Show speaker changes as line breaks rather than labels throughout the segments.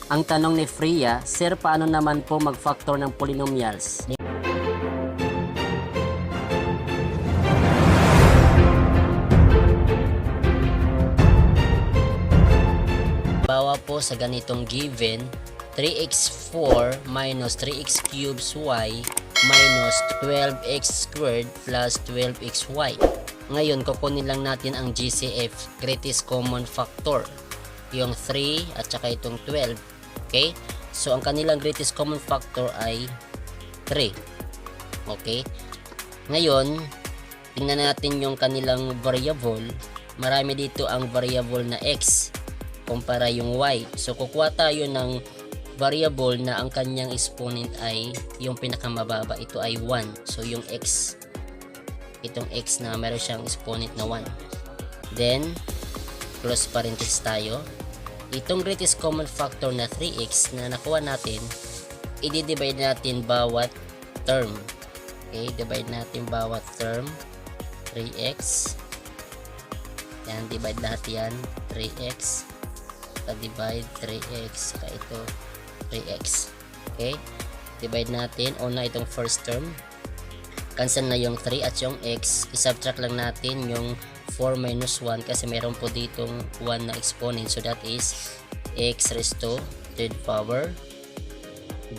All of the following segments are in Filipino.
Ang tanong ni Freya, Sir, paano naman po mag-factor ng polynomials? Bawa po sa ganitong given, 3x4 minus 3x cubed y minus 12x squared plus 12xy. Ngayon, kukunin lang natin ang GCF, greatest common factor. Yung 3 at saka itong 12. Okay? So, ang kanilang greatest common factor ay 3. Okay? Ngayon, tingnan natin yung kanilang variable. Marami dito ang variable na x kumpara yung y. So, kukuha tayo ng variable na ang kanyang exponent ay yung pinakamababa. Ito ay 1. So, yung x, itong x na meron siyang exponent na 1. Then, close parenthesis tayo. Itong greatest common factor na 3x na nakuha natin, i-divide natin bawat term. Okay, divide natin bawat term. 3x. Yan, divide lahat yan. 3x. Divide 3x. Saka ito 3x. Okay, divide natin. Una itong first term. Cancel na yung 3 at yung x. I-subtract lang natin yung 4 minus 1 kasi meron po ditong 1 na exponent. So that is x raised to third power.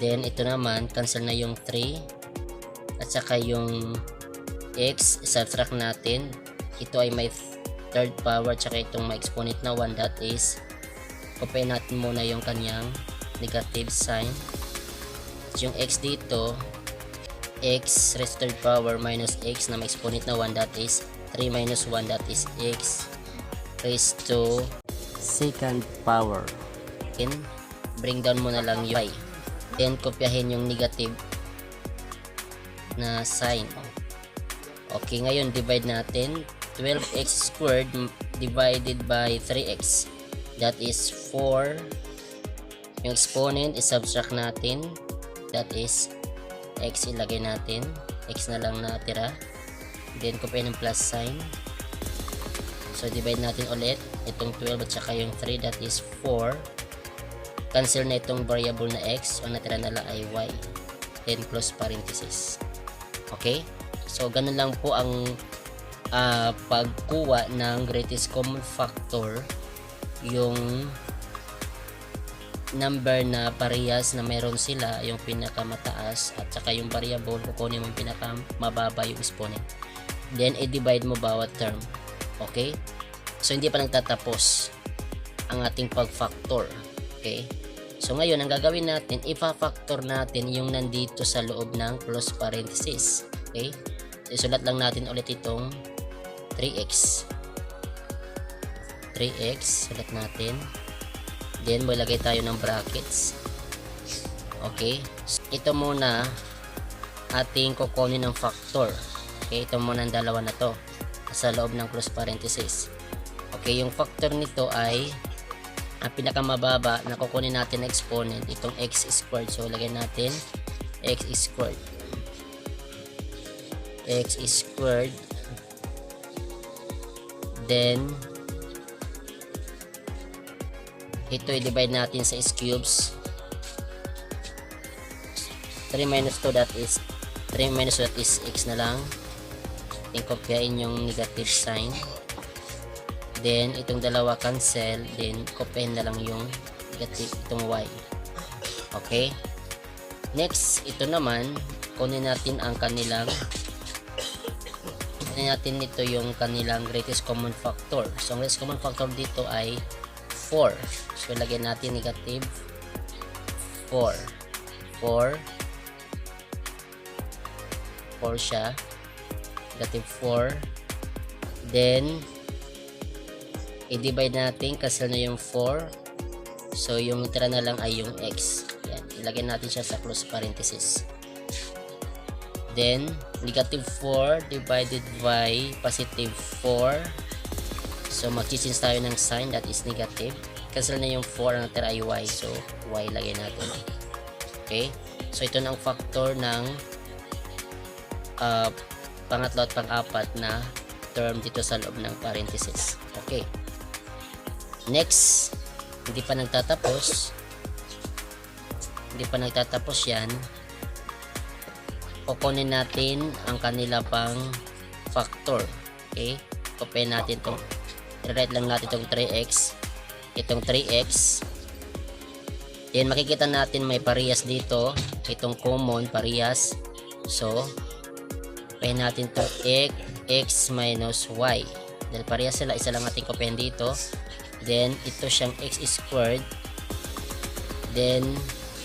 Then ito naman, cancel na yung 3 at saka yung x, subtract natin. Ito ay may third power at saka itong may exponent na 1. That is, copy natin muna yung kanyang negative sign. At yung x dito, x raised to third power minus x na may exponent na 1. That is 3 minus 1, that is x raised to second power. Then, bring down mo na lang yung y. Then, kopyahin yung negative na sign. Okay, ngayon, divide natin. 12x squared divided by 3x. That is 4. Yung exponent, isubtract natin. That is x, ilagay natin. X na lang natira. Then, copy ng plus sign. So, divide natin ulit. Itong 12 at saka yung 3, that is 4. Cancel na itong variable na x. O natira na lang ay y. Then, close parenthesis. Okay? So, ganun lang po ang pagkuha ng greatest common factor. Yung number na parehas na meron sila, yung pinakamataas, at saka yung variable, kukunin mo yung pinakamababa yung exponent. Then, i-divide mo bawat term. Okay? So, hindi pa nagtatapos ang ating pag-factor. Okay? So, ngayon, ang gagawin natin, ipa-factor natin yung nandito sa loob ng close parenthesis. Okay? So, isulat lang natin ulit itong 3x. 3x, sulat natin. Then, maglagay tayo ng brackets. Okay? So, ito muna ating kukunin ng factor. Okay, ito muna ang dalawa na to sa loob ng close parenthesis. Okay, yung factor nito ay ang pinakamababa na kukunin natin na exponent, itong x squared. So, lagay natin x squared. X squared. Then, ito i-divide natin sa s cubes. 3 minus 2, that is 3 minus 2, that is x na lang. Then, kopyain yung negative sign. Then, itong dalawa cancel. Then, kopyain na lang yung negative, itong y. Okay? Next, ito naman, kunin natin ang kanilang, kunin natin ito yung kanilang greatest common factor. So, ang greatest common factor dito ay 4. So, lagyan natin negative 4. 4 siya. Negative 4. Then, i-divide natin, cancel na yung 4. So, yung tira na lang ay yung x. Yan. Ilagay natin siya sa close parenthesis. Then, negative 4 divided by positive 4. So, mag-change tayo ng sign, that is negative. Cancel na yung 4, ang tira ay y. So, y lagay natin. Okay? So, ito na ang factor ng pangatlo at pang-apat na term dito sa loob ng parenthesis. Okay. Next, hindi pa nagtatapos. hindi pa nagtatapos yan, kukunin natin ang kanila pang factor. Okay, copy natin to, i-write lang natin itong 3x, itong 3x, then makikita natin may parehas dito, itong common parehas, so copy natin to x minus y, dahil parehas sila, isa lang natin copy dito, then ito siyang x squared, then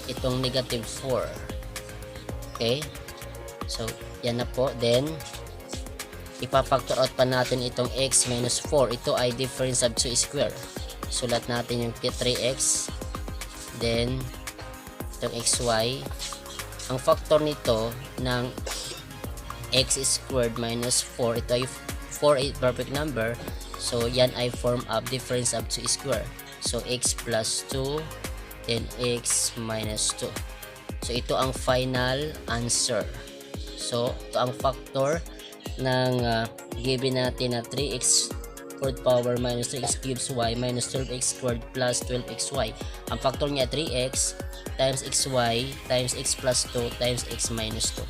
itong negative 4. Okay, so yan na po. Then ipapactor out pa natin itong x minus 4, ito ay difference of 2 square, sulat natin yung 3x, then itong xy, ang factor nito ng x squared minus 4, ito ay 4 ay perfect number, so yan ay form of difference of 2 square, so x plus 2 then x minus 2. So ito ang final answer. So ito ang factor ng given natin na 3x fourth power minus 3x cubed y minus 12x squared plus 12xy. Ang factor niya 3x times xy times x plus 2 times x minus 2.